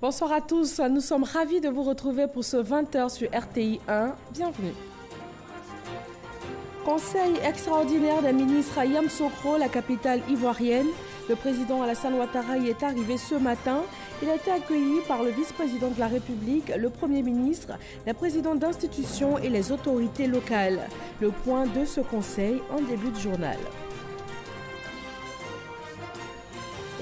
Bonsoir à tous, nous sommes ravis de vous retrouver pour ce 20h sur RTI 1. Bienvenue. Conseil extraordinaire des ministres à Yamoussoukro, la capitale ivoirienne. Le président Alassane Ouattara y est arrivé ce matin. Il a été accueilli par le vice-président de la République, le Premier ministre, les présidents d'institutions et les autorités locales. Le point de ce conseil en début de journal.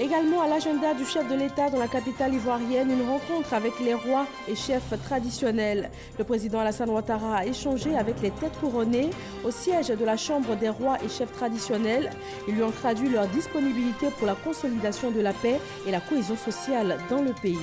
Également à l'agenda du chef de l'État dans la capitale ivoirienne, une rencontre avec les rois et chefs traditionnels. Le président Alassane Ouattara a échangé avec les têtes couronnées au siège de la Chambre des rois et chefs traditionnels. Ils lui ont traduit leur disponibilité pour la consolidation de la paix et la cohésion sociale dans le pays.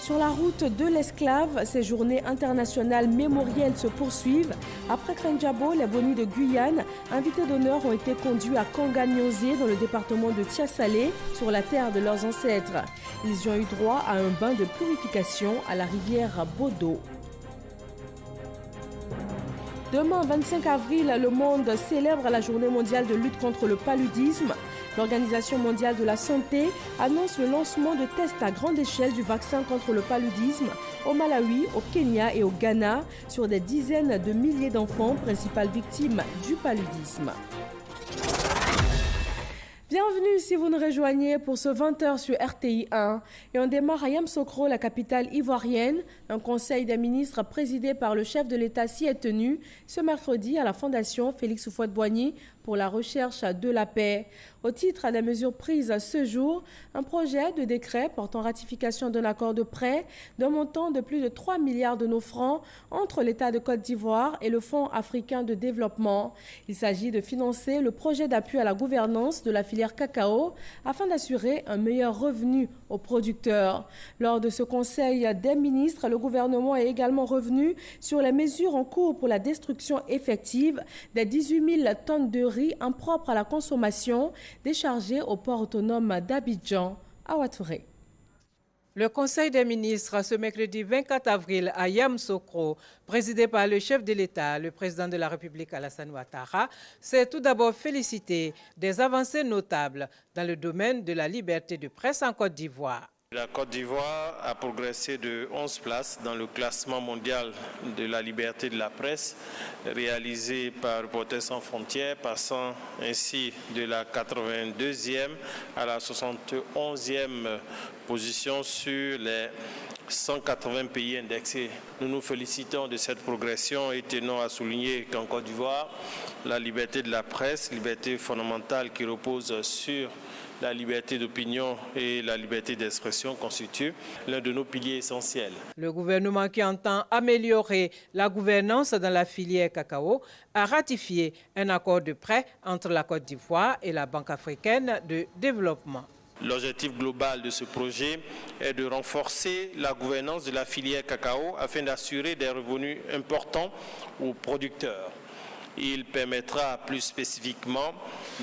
Sur la route de l'esclave, ces journées internationales mémorielles se poursuivent. Après Krenjabo, les Boni de Guyane, invités d'honneur ont été conduits à Kanganyozé dans le département de Tiassalé, sur la terre de leurs ancêtres. Ils y ont eu droit à un bain de purification à la rivière Bodo. Demain, 25 avril, le monde célèbre la journée mondiale de lutte contre le paludisme. L'Organisation mondiale de la santé annonce le lancement de tests à grande échelle du vaccin contre le paludisme au Malawi, au Kenya et au Ghana sur des dizaines de milliers d'enfants, principales victimes du paludisme. Bienvenue si vous nous rejoignez pour ce 20h sur RTI 1. Et on démarre à Yamoussoukro, la capitale ivoirienne. Un conseil des ministres présidé par le chef de l'État s'y est tenu ce mercredi à la Fondation Félix Houphouët-Boigny pour la recherche de la paix. Au titre des mesures prises ce jour, un projet de décret portant ratification d'un accord de prêt d'un montant de plus de 3 milliards de nos francs entre l'État de Côte d'Ivoire et le Fonds africain de développement. Il s'agit de financer le projet d'appui à la gouvernance de la filière cacao afin d'assurer un meilleur revenu aux producteurs. Lors de ce conseil des ministres, le gouvernement est également revenu sur les mesures en cours pour la destruction effective des 18 000 tonnes de riz impropres à la consommation déchargées au port autonome d'Abidjan à Ouattouré. Le Conseil des ministres, ce mercredi 24 avril à Yamoussoukro, présidé par le chef de l'État, le président de la République Alassane Ouattara, s'est tout d'abord félicité des avancées notables dans le domaine de la liberté de presse en Côte d'Ivoire. La Côte d'Ivoire a progressé de 11 places dans le classement mondial de la liberté de la presse réalisé par Reporters sans frontières, passant ainsi de la 82e à la 71e position sur les 180 pays indexés. Nous nous félicitons de cette progression et tenons à souligner qu'en Côte d'Ivoire, la liberté de la presse, liberté fondamentale qui repose sur la liberté d'opinion et la liberté d'expression constituent l'un de nos piliers essentiels. Le gouvernement qui entend améliorer la gouvernance dans la filière cacao a ratifié un accord de prêt entre la Côte d'Ivoire et la Banque africaine de développement. L'objectif global de ce projet est de renforcer la gouvernance de la filière cacao afin d'assurer des revenus importants aux producteurs. Il permettra plus spécifiquement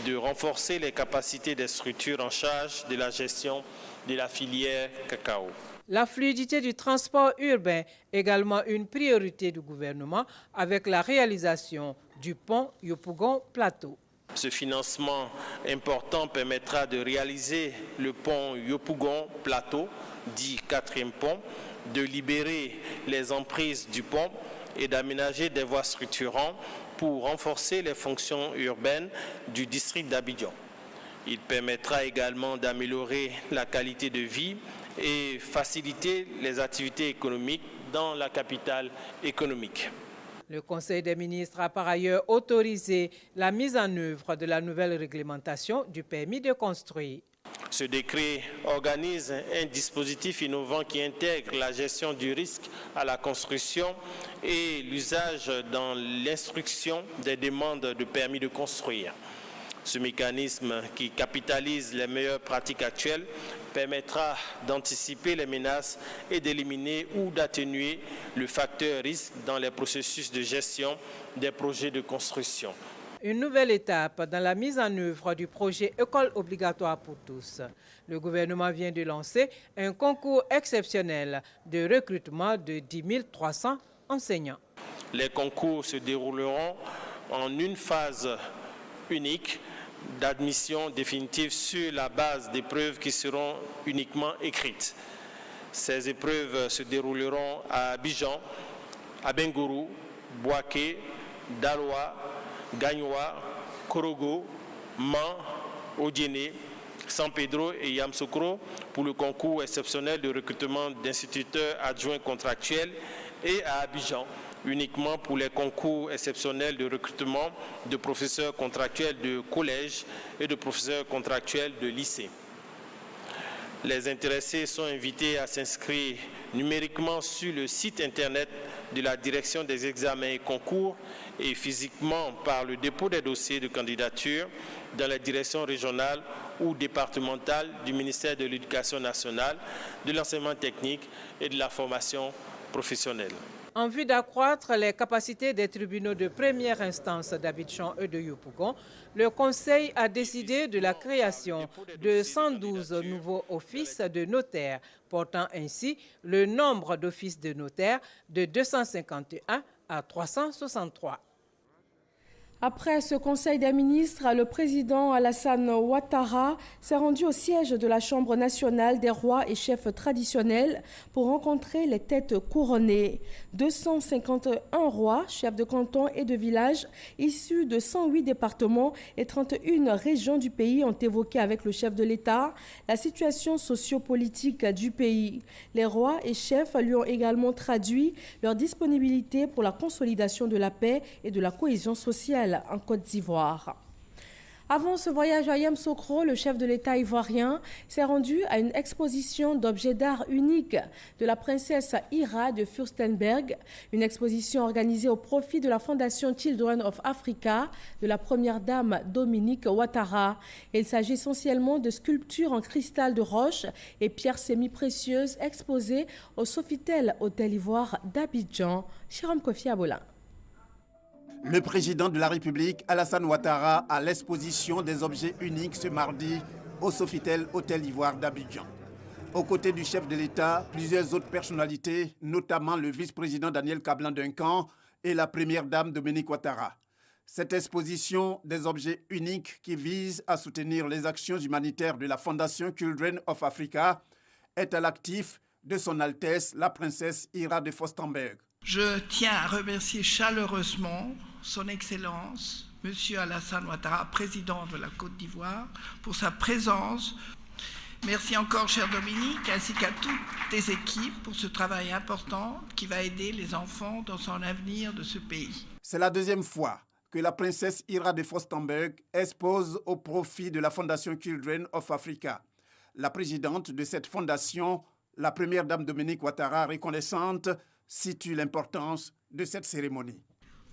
de renforcer les capacités des structures en charge de la gestion de la filière cacao. La fluidité du transport urbain est également une priorité du gouvernement avec la réalisation du pont Yopougon-Plateau. Ce financement important permettra de réaliser le pont Yopougon-Plateau, dit 4e pont, de libérer les emprises du pont et d'aménager des voies structurantes pour renforcer les fonctions urbaines du district d'Abidjan. Il permettra également d'améliorer la qualité de vie et faciliter les activités économiques dans la capitale économique. Le Conseil des ministres a par ailleurs autorisé la mise en œuvre de la nouvelle réglementation du permis de construire. Ce décret organise un dispositif innovant qui intègre la gestion du risque à la construction et l'usage dans l'instruction des demandes de permis de construire. Ce mécanisme qui capitalise les meilleures pratiques actuelles permettra d'anticiper les menaces et d'éliminer ou d'atténuer le facteur risque dans les processus de gestion des projets de construction. Une nouvelle étape dans la mise en œuvre du projet École obligatoire pour tous. Le gouvernement vient de lancer un concours exceptionnel de recrutement de 10 300 enseignants. Les concours se dérouleront en une phase unique d'admission définitive sur la base d'épreuves qui seront uniquement écrites. Ces épreuves se dérouleront à Abidjan, à Bengourou, Bouaké, Daloa, Gagnoa, Korogo, Man, Odiéné, San Pedro et Yamoussoukro pour le concours exceptionnel de recrutement d'instituteurs adjoints contractuels et à Abidjan uniquement pour les concours exceptionnels de recrutement de professeurs contractuels de collège et de professeurs contractuels de lycée. Les intéressés sont invités à s'inscrire numériquement sur le site internet de la direction des examens et concours et physiquement par le dépôt des dossiers de candidature dans les directions régionales ou départementales du ministère de l'Éducation nationale, de l'enseignement technique et de la formation professionnelle. En vue d'accroître les capacités des tribunaux de première instance d'Abidjan et de Yopougon, le Conseil a décidé de la création de 112 nouveaux offices de notaires, portant ainsi le nombre d'offices de notaires de 251 à 363. Après ce Conseil des ministres, le président Alassane Ouattara s'est rendu au siège de la Chambre nationale des rois et chefs traditionnels pour rencontrer les têtes couronnées. 251 rois, chefs de canton et de village, issus de 108 départements et 31 régions du pays ont évoqué avec le chef de l'État la situation sociopolitique du pays. Les rois et chefs lui ont également traduit leur disponibilité pour la consolidation de la paix et de la cohésion sociale en Côte d'Ivoire. Avant ce voyage à Yamoussoukro, le chef de l'État ivoirien s'est rendu à une exposition d'objets d'art uniques de la princesse Ira de Fürstenberg, une exposition organisée au profit de la Fondation Children of Africa de la première dame Dominique Ouattara. Il s'agit essentiellement de sculptures en cristal de roche et pierres semi-précieuses exposées au Sofitel Hôtel Ivoire d'Abidjan. Chiram Kofi Abola. Le président de la République, Alassane Ouattara, à l'exposition des objets uniques ce mardi au Sofitel Hôtel Ivoire d'Abidjan. Aux côtés du chef de l'État, plusieurs autres personnalités, notamment le vice-président Daniel Kablan-Duncan et la première dame Dominique Ouattara. Cette exposition des objets uniques qui vise à soutenir les actions humanitaires de la Fondation Children of Africa est à l'actif de son Altesse, la princesse Ira de Fürstenberg. Je tiens à remercier chaleureusement Son Excellence, M. Alassane Ouattara, président de la Côte d'Ivoire, pour sa présence. Merci encore, cher Dominique, ainsi qu'à toutes tes équipes pour ce travail important qui va aider les enfants dans son avenir de ce pays. C'est la deuxième fois que la princesse Ira de Fürstenberg expose au profit de la Fondation Children of Africa. La présidente de cette fondation, la première dame Dominique Ouattara, reconnaissante, situe l'importance de cette cérémonie.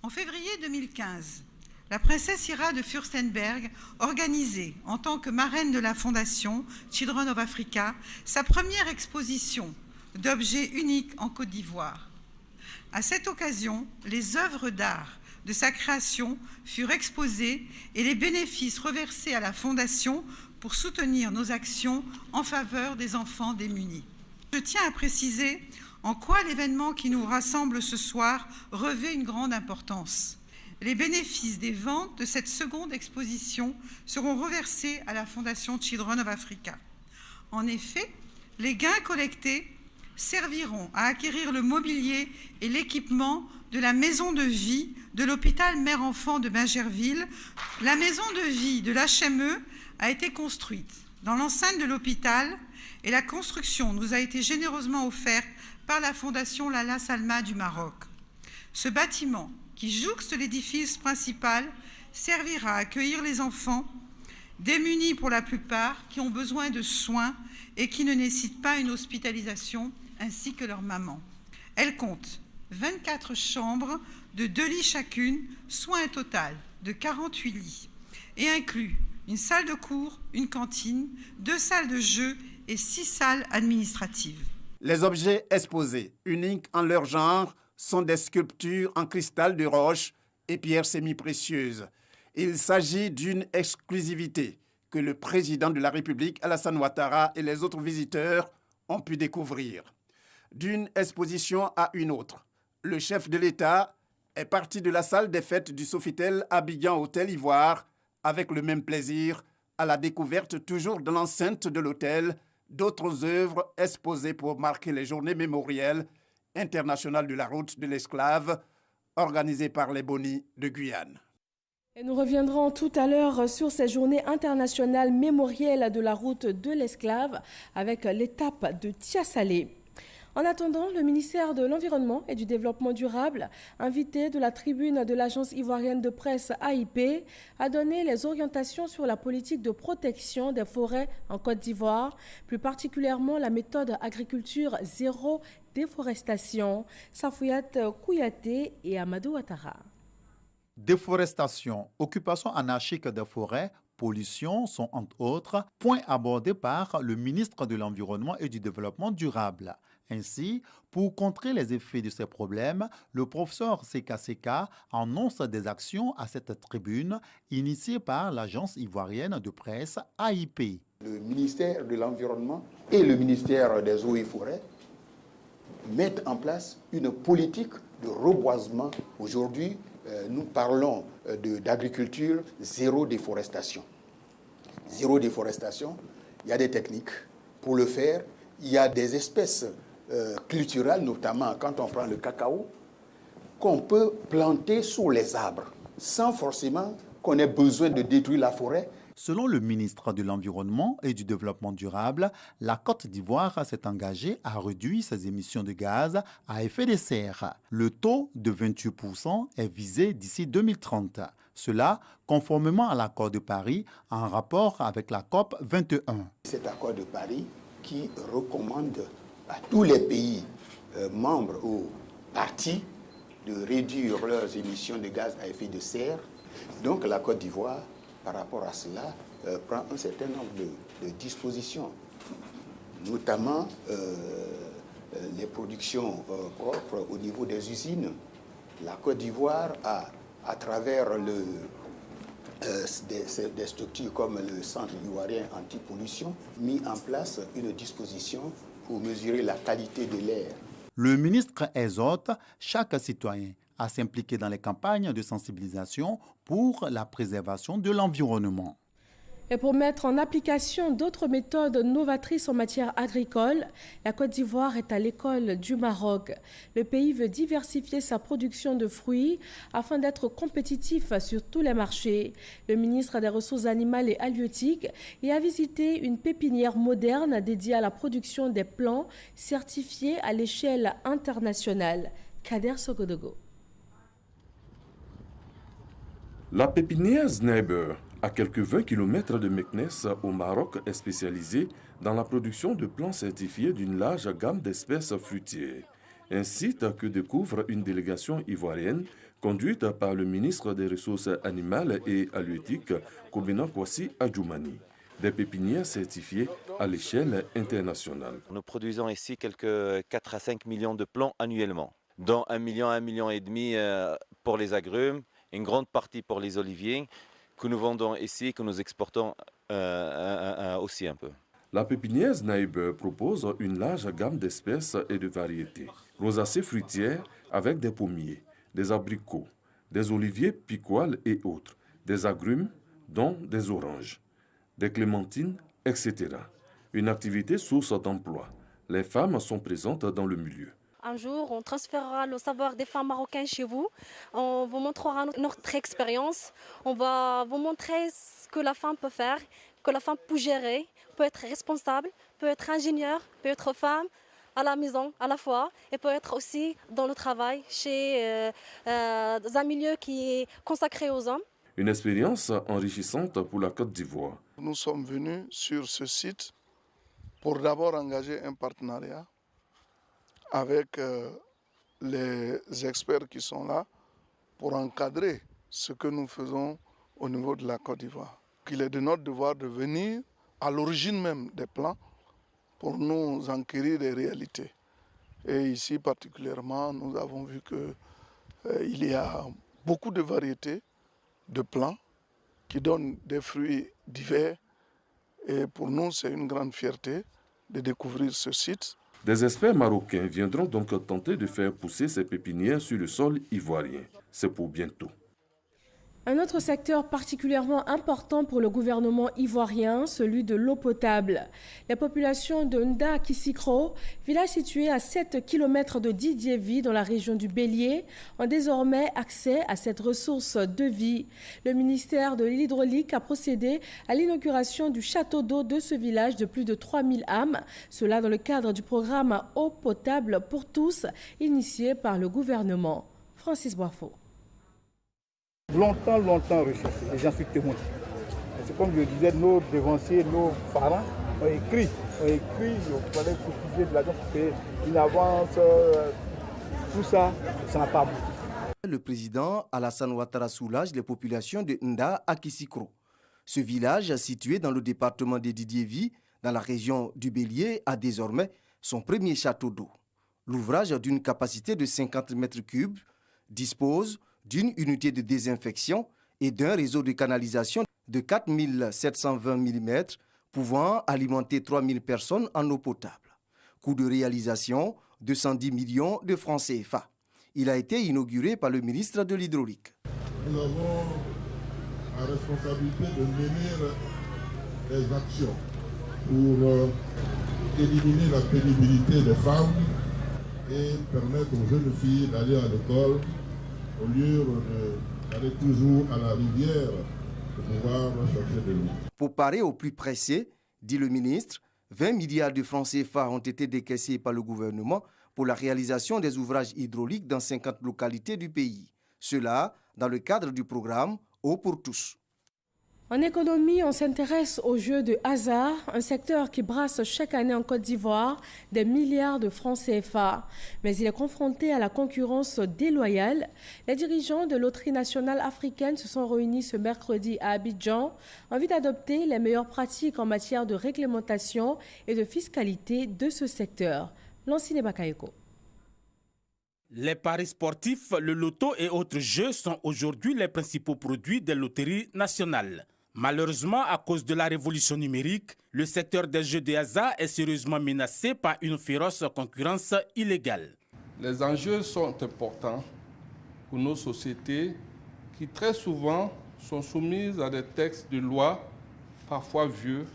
En février 2015, la princesse Ira de Fürstenberg organisait, en tant que marraine de la Fondation Children of Africa, sa première exposition d'objets uniques en Côte d'Ivoire. À cette occasion, les œuvres d'art de sa création furent exposées et les bénéfices reversés à la Fondation pour soutenir nos actions en faveur des enfants démunis. Je tiens à préciser en quoi l'événement qui nous rassemble ce soir revêt une grande importance. Les bénéfices des ventes de cette seconde exposition seront reversés à la Fondation Children of Africa. En effet, les gains collectés serviront à acquérir le mobilier et l'équipement de la maison de vie de l'hôpital Mère-Enfant de Bingerville. La maison de vie de l'HME a été construite dans l'enceinte de l'hôpital et la construction nous a été généreusement offerte par la Fondation Lalla Salma du Maroc. Ce bâtiment, qui jouxte l'édifice principal, servira à accueillir les enfants, démunis pour la plupart, qui ont besoin de soins et qui ne nécessitent pas une hospitalisation, ainsi que leur maman. Elle compte 24 chambres de 2 lits chacune, soit un total de 48 lits, et inclut une salle de cours, une cantine, 2 salles de jeux et 6 salles administratives. Les objets exposés, uniques en leur genre, sont des sculptures en cristal de roche et pierres semi-précieuses. Il s'agit d'une exclusivité que le président de la République, Alassane Ouattara, et les autres visiteurs ont pu découvrir. D'une exposition à une autre, le chef de l'État est parti de la salle des fêtes du Sofitel Abidjan Hôtel Ivoire avec le même plaisir à la découverte, toujours dans l'enceinte de l'hôtel, d'autres œuvres exposées pour marquer les journées mémorielles internationales de la route de l'esclave, organisées par les Bonis de Guyane. Et nous reviendrons tout à l'heure sur ces journées internationales mémorielles de la route de l'esclave avec l'étape de Tiasalé. En attendant, le ministère de l'Environnement et du Développement durable, invité de la tribune de l'agence ivoirienne de presse AIP, a donné les orientations sur la politique de protection des forêts en Côte d'Ivoire, plus particulièrement la méthode agriculture zéro déforestation. Safouyat Kouyaté et Amadou Ouattara. Déforestation, occupation anarchique des forêts, pollution sont entre autres points abordés par le ministre de l'Environnement et du Développement durable. Ainsi, pour contrer les effets de ces problèmes, le professeur Seka Seka annonce des actions à cette tribune initiée par l'agence ivoirienne de presse AIP. Le ministère de l'Environnement et le ministère des Eaux et Forêts mettent en place une politique de reboisement. Aujourd'hui, nous parlons d'agriculture zéro déforestation. Zéro déforestation, il y a des techniques pour le faire. Il y a des espèces culturelles, notamment quand on prend le cacao, qu'on peut planter sous les arbres, sans forcément qu'on ait besoin de détruire la forêt. Selon le ministre de l'Environnement et du Développement durable, la Côte d'Ivoire s'est engagée à réduire ses émissions de gaz à effet de serre. Le taux de 28% est visé d'ici 2030. Cela conformément à l'accord de Paris en rapport avec la COP 21. Cet accord de Paris qui recommande à tous les pays membres ou parties de réduire leurs émissions de gaz à effet de serre. Donc la Côte d'Ivoire, par rapport à cela, prend un certain nombre de dispositions, notamment les productions propres au niveau des usines. La Côte d'Ivoire a, à travers des structures comme le Centre ivoirien anti-pollution, mis en place une disposition pour mesurer la qualité de l'air. Le ministre exhorte chaque citoyen à s'impliquer dans les campagnes de sensibilisation pour la préservation de l'environnement. Et pour mettre en application d'autres méthodes novatrices en matière agricole, la Côte d'Ivoire est à l'école du Maroc. Le pays veut diversifier sa production de fruits afin d'être compétitif sur tous les marchés. Le ministre des Ressources animales et halieutiques y a visité une pépinière moderne dédiée à la production des plants certifiés à l'échelle internationale. Kader Sogodogo. La pépinière Zneiber, à quelques 20 km de Meknes au Maroc, est spécialisée dans la production de plants certifiés d'une large gamme d'espèces fruitières. Un site que découvre une délégation ivoirienne conduite par le ministre des Ressources animales et halieutiques, Kobena Kwasi Adjoumani. Des pépinières certifiées à l'échelle internationale. Nous produisons ici quelques 4 à 5 millions de plants annuellement, dont 1 million, 1,5 million pour les agrumes, une grande partie pour les oliviers, que nous vendons ici, que nous exportons aussi un peu. La pépinière Zneiber propose une large gamme d'espèces et de variétés. Rosacées fruitières avec des pommiers, des abricots, des oliviers picoiles et autres, des agrumes, dont des oranges, des clémentines, etc. Une activité source d'emploi. Les femmes sont présentes dans le milieu. Un jour, on transférera le savoir des femmes marocaines chez vous. On vous montrera notre expérience. On va vous montrer ce que la femme peut faire, que la femme peut gérer, peut être responsable, peut être ingénieure, peut être femme à la maison à la fois et peut être aussi dans le travail chez dans un milieu qui est consacré aux hommes. Une expérience enrichissante pour la Côte d'Ivoire. Nous sommes venus sur ce site pour d'abord engager un partenariat avec les experts qui sont là pour encadrer ce que nous faisons au niveau de la Côte d'Ivoire. Il est de notre devoir de venir à l'origine même des plans pour nous enquérir des réalités. Et ici particulièrement, nous avons vu qu'il y a beaucoup de variétés de plants qui donnent des fruits divers. Et pour nous, c'est une grande fierté de découvrir ce site. Des experts marocains viendront donc tenter de faire pousser ces pépinières sur le sol ivoirien. C'est pour bientôt. Un autre secteur particulièrement important pour le gouvernement ivoirien, celui de l'eau potable. La population de Nda-Kisikro, village situé à 7 km de Didiévi dans la région du Bélier, ont désormais accès à cette ressource de vie. Le ministère de l'Hydraulique a procédé à l'inauguration du château d'eau de ce village de plus de 3000 âmes, cela dans le cadre du programme Eau potable pour tous, initié par le gouvernement. Francis Boifo. Longtemps recherché, et j'en suis témoin. C'est comme je disais, nos devanciers, nos parents ont écrit, il fallait cotiser de l'argent pour payer une avance, tout ça, ça n'a pas abouti. Le président Alassane Ouattara soulage les populations de Nda à Kisikro. Ce village, situé dans le département de Didiévi, dans la région du Bélier, a désormais son premier château d'eau. L'ouvrage, d'une capacité de 50 mètres cubes, dispose d'une unité de désinfection et d'un réseau de canalisation de 4720 mm pouvant alimenter 3000 personnes en eau potable. Coût de réalisation, 210 millions de francs CFA. Il a été inauguré par le ministre de l'Hydraulique. Nous avons la responsabilité de mener des actions pour éliminer la pénibilité des femmes et permettre aux jeunes filles d'aller à l'école au lieu d'aller toujours à la rivière pour pouvoir chercher de l'eau. Pour parer au plus pressé, dit le ministre, 20 milliards de francs CFA ont été décaissés par le gouvernement pour la réalisation des ouvrages hydrauliques dans 50 localités du pays. Cela dans le cadre du programme Eau pour tous. En économie, on s'intéresse aux jeux de hasard, un secteur qui brasse chaque année en Côte d'Ivoire des milliards de francs CFA. Mais il est confronté à la concurrence déloyale. Les dirigeants de Loterie nationale africaine se sont réunis ce mercredi à Abidjan en vue d'adopter les meilleures pratiques en matière de réglementation et de fiscalité de ce secteur. Lancine Bakayoko. Les paris sportifs, le loto et autres jeux sont aujourd'hui les principaux produits des loteries nationales. Malheureusement, à cause de la révolution numérique, le secteur des jeux de hasard est sérieusement menacé par une féroce concurrence illégale. Les enjeux sont importants pour nos sociétés qui très souvent sont soumises à des textes de loi parfois vieux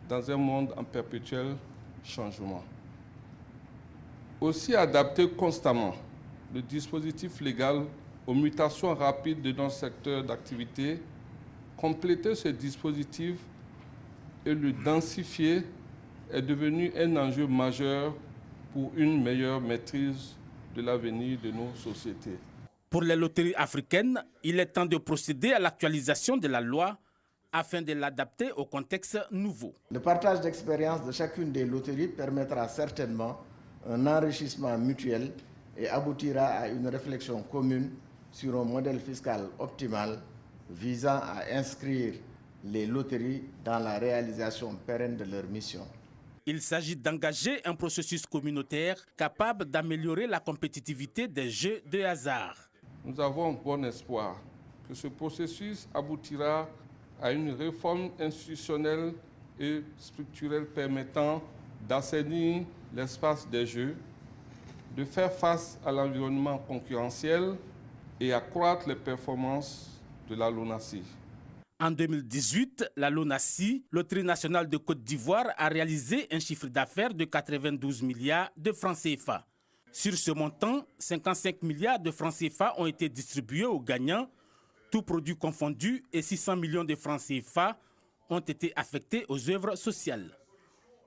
dans un monde en perpétuel changement. Aussi adapter constamment le dispositif légal aux mutations rapides de notre secteur d'activité, compléter ce dispositif et le densifier est devenu un enjeu majeur pour une meilleure maîtrise de l'avenir de nos sociétés. Pour les loteries africaines, il est temps de procéder à l'actualisation de la loi afin de l'adapter au contexte nouveau. Le partage d'expérience de chacune des loteries permettra certainement un enrichissement mutuel et aboutira à une réflexion commune sur un modèle fiscal optimal visant à inscrire les loteries dans la réalisation pérenne de leur mission. Il s'agit d'engager un processus communautaire capable d'améliorer la compétitivité des jeux de hasard. Nous avons bon espoir que ce processus aboutira à une réforme institutionnelle et structurelle permettant d'assainir l'espace des jeux, de faire face à l'environnement concurrentiel et accroître les performances de la LONASI. En 2018, la LONASI, Loterie nationale de Côte d'Ivoire, a réalisé un chiffre d'affaires de 92 milliards de francs CFA. Sur ce montant, 55 milliards de francs CFA ont été distribués aux gagnants, tous produits confondus, et 600 millions de francs CFA ont été affectés aux œuvres sociales.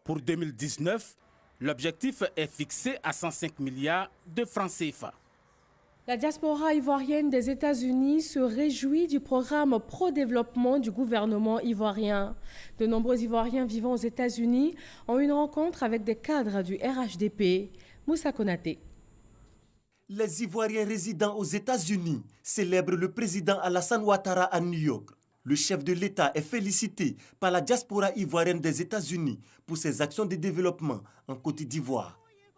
Pour 2019, l'objectif est fixé à 105 milliards de francs CFA. La diaspora ivoirienne des États-Unis se réjouit du programme pro-développement du gouvernement ivoirien. De nombreux Ivoiriens vivant aux États-Unis ont eu une rencontre avec des cadres du RHDP. Moussa Konaté. Les Ivoiriens résidant aux États-Unis célèbrent le président Alassane Ouattara à New York. Le chef de l'État est félicité par la diaspora ivoirienne des États-Unis pour ses actions de développement en Côte d'Ivoire.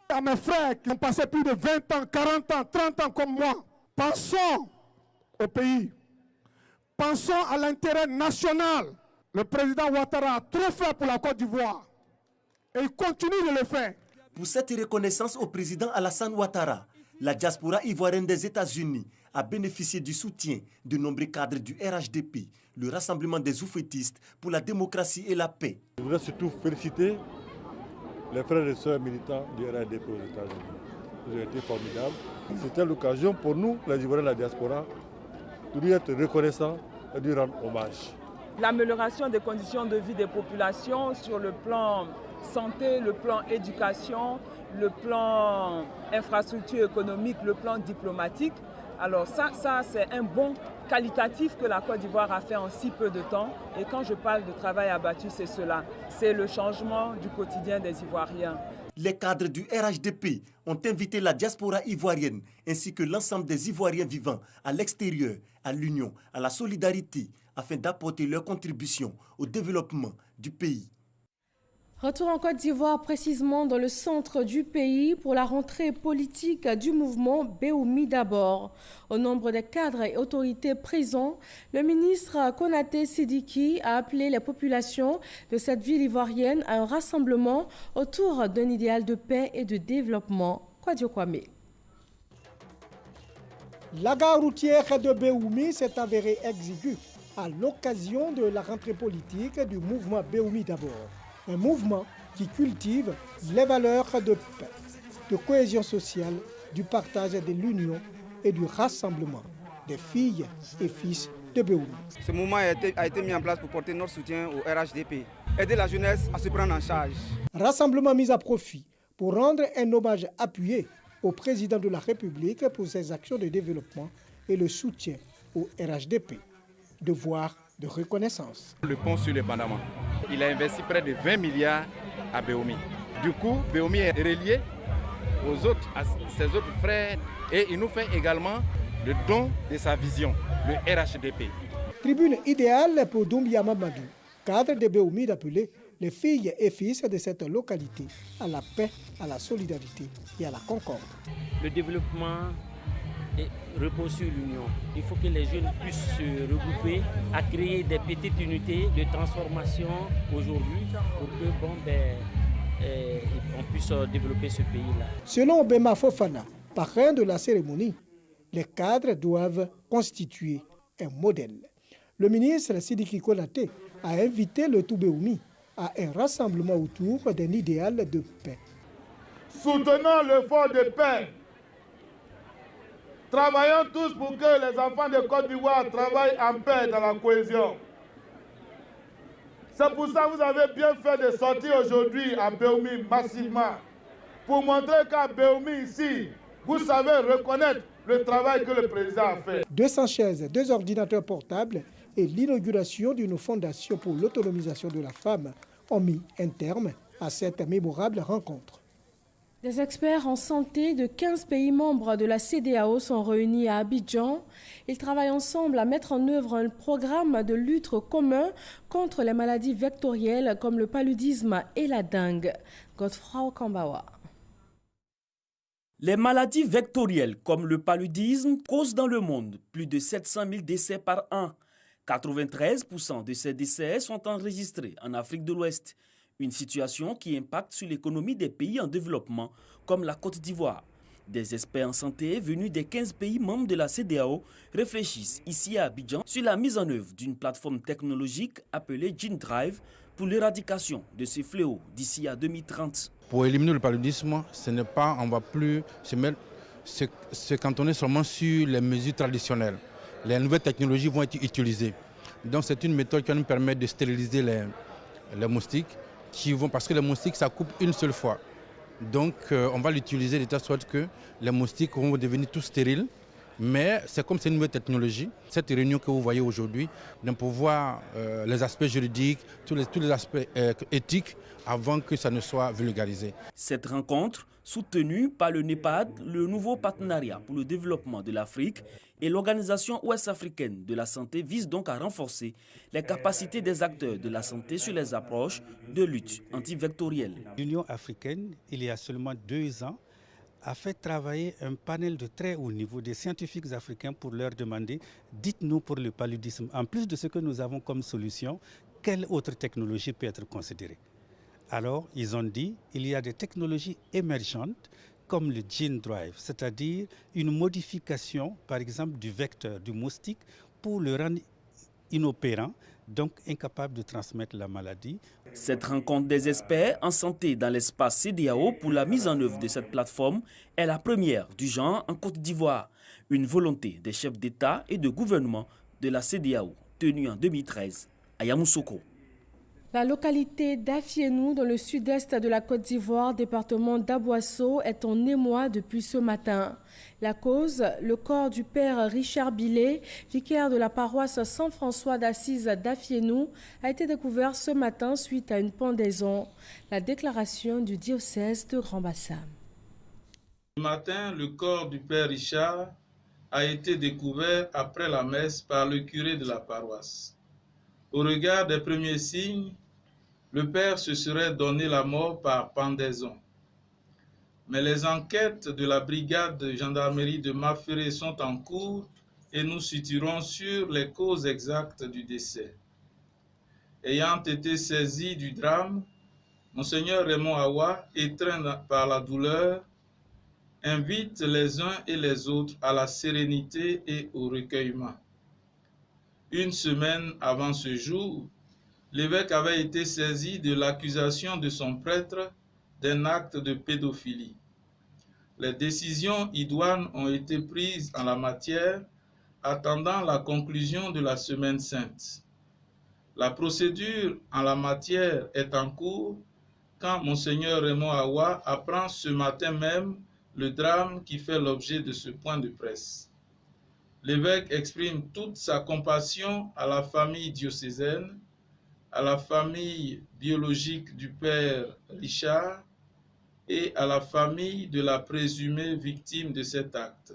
À mes frères qui ont passé plus de 20 ans, 40 ans, 30 ans comme moi, pensons au pays. Pensons à l'intérêt national. Le président Ouattara a trop fait pour la Côte d'Ivoire. Et il continue de le faire. Pour cette reconnaissance au président Alassane Ouattara, la diaspora ivoirienne des États-Unis a bénéficié du soutien de nombreux cadres du RHDP, le Rassemblement des oufettistes pour la démocratie et la paix. Je voudrais surtout féliciter les frères et sœurs militants du RHDP aux États-Unis. Ils ont été formidables. C'était l'occasion pour nous, les Ivoiriens de la diaspora, de lui être reconnaissants et de lui rendre hommage. L'amélioration des conditions de vie des populations sur le plan santé, le plan éducation, le plan infrastructure économique, le plan diplomatique. Alors ça c'est un bond qualitatif que la Côte d'Ivoire a fait en si peu de temps. Et quand je parle de travail abattu, c'est cela. C'est le changement du quotidien des Ivoiriens. Les cadres du RHDP ont invité la diaspora ivoirienne ainsi que l'ensemble des Ivoiriens vivant à l'extérieur, à l'union, à la solidarité, afin d'apporter leur contribution au développement du pays. Retour en Côte d'Ivoire, précisément dans le centre du pays, pour la rentrée politique du mouvement Béoumi d'abord. Au nombre des cadres et autorités présents, le ministre Konaté Sidiki a appelé les populations de cette ville ivoirienne à un rassemblement autour d'un idéal de paix et de développement. Kwadio Kwame. La gare routière de Béoumi s'est avérée exiguë à l'occasion de la rentrée politique du mouvement Béoumi d'abord. Un mouvement qui cultive les valeurs de paix, de cohésion sociale, du partage de l'union et du rassemblement des filles et fils de Béoumi. Ce mouvement a été mis en place pour porter notre soutien au RHDP, aider la jeunesse à se prendre en charge. Rassemblement mis à profit pour rendre un hommage appuyé au président de la République pour ses actions de développement et le soutien au RHDP. Devoir de reconnaissance. Le pont sur le Panama, il a investi près de 20 milliards à Béoumi. Du coup, Béoumi est relié à ses autres frères et il nous fait également le don de sa vision, le RHDP. Tribune idéale pour Doumbia Mamadou, cadre de Béoumi d'appeler les filles et fils de cette localité à la paix, à la solidarité et à la concorde. Le développement repose sur l'union. Il faut que les jeunes puissent se regrouper à créer des petites unités de transformation aujourd'hui pour que on puisse développer ce pays-là. Selon Bema Fofana, parrain de la cérémonie, les cadres doivent constituer un modèle. Le ministre Sidiki Konaté a invité le Toubéoumi à un rassemblement autour d'un idéal de paix. Soutenons l'effort de paix. Travaillons tous pour que les enfants de Côte d'Ivoire travaillent en paix dans la cohésion. C'est pour ça que vous avez bien fait de sortir aujourd'hui à Béoumi massivement, pour montrer qu'à Béoumi ici, vous savez reconnaître le travail que le président a fait. 200 chaises, 2 ordinateurs portables et l'inauguration d'une fondation pour l'autonomisation de la femme ont mis un terme à cette mémorable rencontre. Des experts en santé de 15 pays membres de la CEDEAO sont réunis à Abidjan. Ils travaillent ensemble à mettre en œuvre un programme de lutte commun contre les maladies vectorielles comme le paludisme et la dengue. Godefroy Kambawa. Les maladies vectorielles comme le paludisme causent dans le monde plus de 700 000 décès par an. 93% de ces décès sont enregistrés en Afrique de l'Ouest. Une situation qui impacte sur l'économie des pays en développement, comme la Côte d'Ivoire. Des experts en santé venus des 15 pays membres de la CEDEAO réfléchissent ici à Abidjan sur la mise en œuvre d'une plateforme technologique appelée GeneDrive pour l'éradication de ce fléau d'ici à 2030. Pour éliminer le paludisme, on ne va plus se cantonner seulement sur les mesures traditionnelles. Les nouvelles technologies vont être utilisées. Donc c'est une méthode qui va nous permettre de stériliser les moustiques. Parce que les moustiques, ça coupe une seule fois. Donc, on va l'utiliser de telle sorte que les moustiques vont devenir tous stériles. Mais c'est comme c'est une nouvelle technologie. Cette réunion que vous voyez aujourd'hui, pour voir les aspects juridiques, tous les aspects éthiques, avant que ça ne soit vulgarisé. Cette rencontre, soutenue par le NEPAD, le nouveau partenariat pour le développement de l'Afrique, et l'Organisation ouest-africaine de la santé vise donc à renforcer les capacités des acteurs de la santé sur les approches de lutte antivectorielle. L'Union africaine, il y a seulement 2 ans, a fait travailler un panel de très haut niveau des scientifiques africains pour leur demander « dites-nous pour le paludisme, en plus de ce que nous avons comme solution, quelle autre technologie peut être considérée ?» Alors, ils ont dit il y a des technologies émergentes comme le gene drive, c'est-à-dire une modification, par exemple, du vecteur du moustique pour le rendre inopérant, donc incapable de transmettre la maladie. Cette rencontre des experts en santé dans l'espace CEDEAO pour la mise en œuvre de cette plateforme est la première du genre en Côte d'Ivoire. Une volonté des chefs d'État et de gouvernement de la CEDEAO, tenue en 2013 à Yamoussoukro. La localité d'Afienou, dans le sud-est de la Côte d'Ivoire, département d'Aboisseau, est en émoi depuis ce matin. La cause, le corps du père Richard Billet, vicaire de la paroisse Saint-François d'Assise d'Afienou, a été découvert ce matin suite à une pendaison. La déclaration du diocèse de Grand-Bassam. Ce matin, le corps du père Richard a été découvert après la messe par le curé de la paroisse. Au regard des premiers signes, le père se serait donné la mort par pendaison. Mais les enquêtes de la brigade de gendarmerie de Maféré sont en cours et nous situerons sur les causes exactes du décès. Ayant été saisi du drame, Monseigneur Raymond Awa, étreint par la douleur, invite les uns et les autres à la sérénité et au recueillement. Une semaine avant ce jour, l'évêque avait été saisi de l'accusation de son prêtre d'un acte de pédophilie. Les décisions idoines ont été prises en la matière, attendant la conclusion de la Semaine sainte. La procédure en la matière est en cours quand Monseigneur Raymond Awa apprend ce matin même le drame qui fait l'objet de ce point de presse. L'évêque exprime toute sa compassion à la famille diocésaine, à la famille biologique du père Richard et à la famille de la présumée victime de cet acte.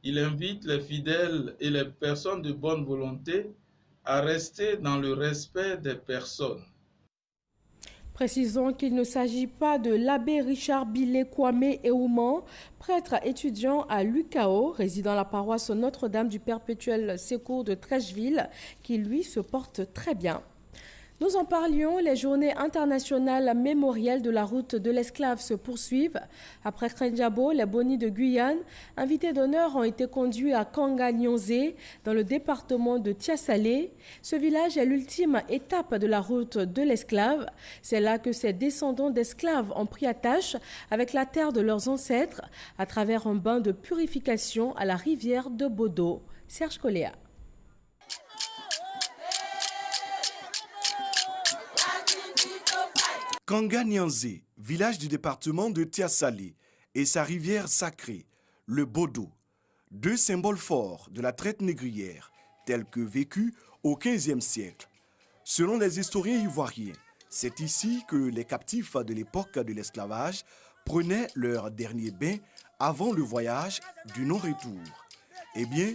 Il invite les fidèles et les personnes de bonne volonté à rester dans le respect des personnes. Précisons qu'il ne s'agit pas de l'abbé Richard Billet Kwame Eouman, prêtre étudiant à l'UCAO, résidant à la paroisse Notre-Dame du Perpétuel Secours de Trècheville, qui lui se porte très bien. Nous en parlions, les journées internationales mémorielles de la route de l'esclave se poursuivent. Après Krenjabo, les Bonis de Guyane, invités d'honneur ont été conduits à Kanga-Nyonzé, dans le département de Tiassalé. Ce village est l'ultime étape de la route de l'esclave. C'est là que ces descendants d'esclaves ont pris attache avec la terre de leurs ancêtres à travers un bain de purification à la rivière de Bodo. Serge Coléa. Kanga-Nyonzé, village du département de Tiassalé, et sa rivière sacrée, le Bodo, deux symboles forts de la traite négrière, telle que vécue au XVe siècle. Selon les historiens ivoiriens, c'est ici que les captifs de l'époque de l'esclavage prenaient leur dernier bain avant le voyage du non-retour. Eh bien,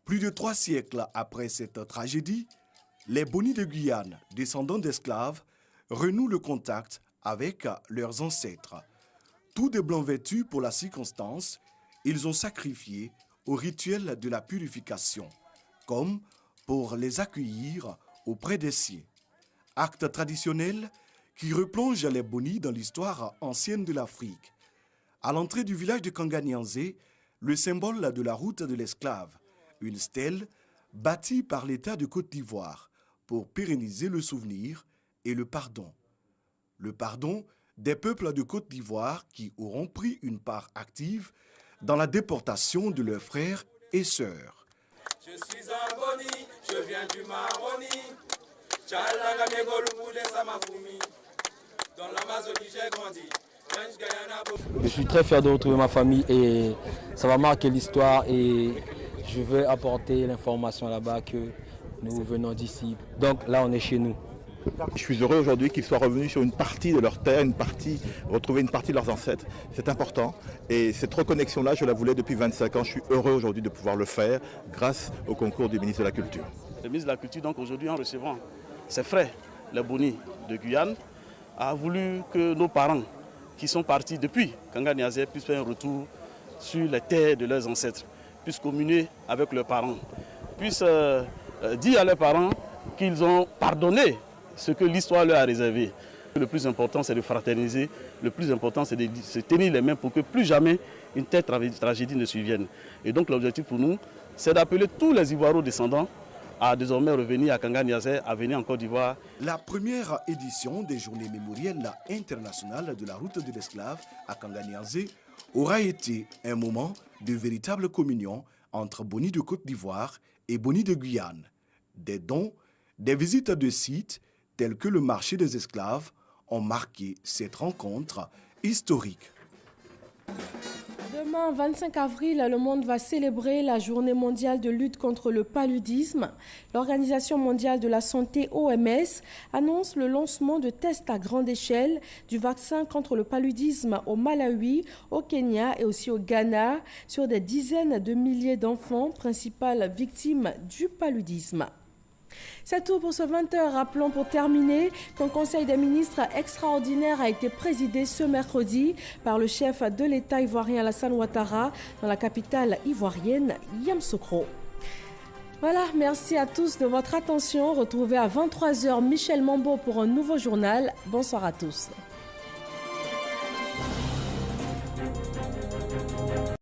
plus de 3 siècles après cette tragédie, les Bonis de Guyane, descendants d'esclaves, renouent le contact avec leurs ancêtres. Tous des blancs vêtus pour la circonstance, ils ont sacrifié au rituel de la purification, comme pour les accueillir auprès des siens. Acte traditionnel qui replonge les Bonis dans l'histoire ancienne de l'Afrique. À l'entrée du village de Kanga-Nyonzé, le symbole de la route de l'esclave, une stèle bâtie par l'État de Côte d'Ivoire pour pérenniser le souvenir et le pardon. Le pardon des peuples de Côte d'Ivoire qui auront pris une part active dans la déportation de leurs frères et sœurs. Je suis un Boni, je viens du Maroni. Dans l'Amazonie, j'ai grandi. Je suis très fier de retrouver ma famille et ça va marquer l'histoire et je veux apporter l'information là-bas que nous venons d'ici. Donc là, on est chez nous. Je suis heureux aujourd'hui qu'ils soient revenus sur une partie de leur terre, retrouver une partie de leurs ancêtres. C'est important et cette reconnexion-là, je la voulais depuis 25 ans. Je suis heureux aujourd'hui de pouvoir le faire grâce au concours du ministre de la Culture. Le ministre de la Culture, donc aujourd'hui en recevant ses frères, les Bonis de Guyane, a voulu que nos parents qui sont partis depuis Kanga-Nyonzé puissent faire un retour sur les terres de leurs ancêtres, puissent communier avec leurs parents, puissent dire à leurs parents qu'ils ont pardonné ce que l'histoire leur a réservé. Le plus important, c'est de fraterniser. Le plus important, c'est de se tenir les mains pour que plus jamais une telle tragédie ne survienne. Et donc l'objectif pour nous, c'est d'appeler tous les Ivoiro-descendants à désormais revenir à Kanga Niasse, à venir en Côte d'Ivoire. La première édition des Journées mémorielles internationales de la route de l'esclave à Kanga Niasse aura été un moment de véritable communion entre Boni de Côte d'Ivoire et Boni de Guyane. Des dons, des visites de sites tels que le marché des esclaves ont marqué cette rencontre historique. Demain, 25 avril, le monde va célébrer la journée mondiale de lutte contre le paludisme. L'Organisation mondiale de la santé, OMS, annonce le lancement de tests à grande échelle du vaccin contre le paludisme au Malawi, au Kenya et aussi au Ghana sur des dizaines de milliers d'enfants, principales victimes du paludisme. C'est tout pour ce 20h. Rappelons pour terminer qu'un conseil des ministres extraordinaire a été présidé ce mercredi par le chef de l'État ivoirien Alassane Ouattara dans la capitale ivoirienne Yamoussoukro. Voilà, merci à tous de votre attention. Retrouvez à 23h Michel Mambo pour un nouveau journal. Bonsoir à tous.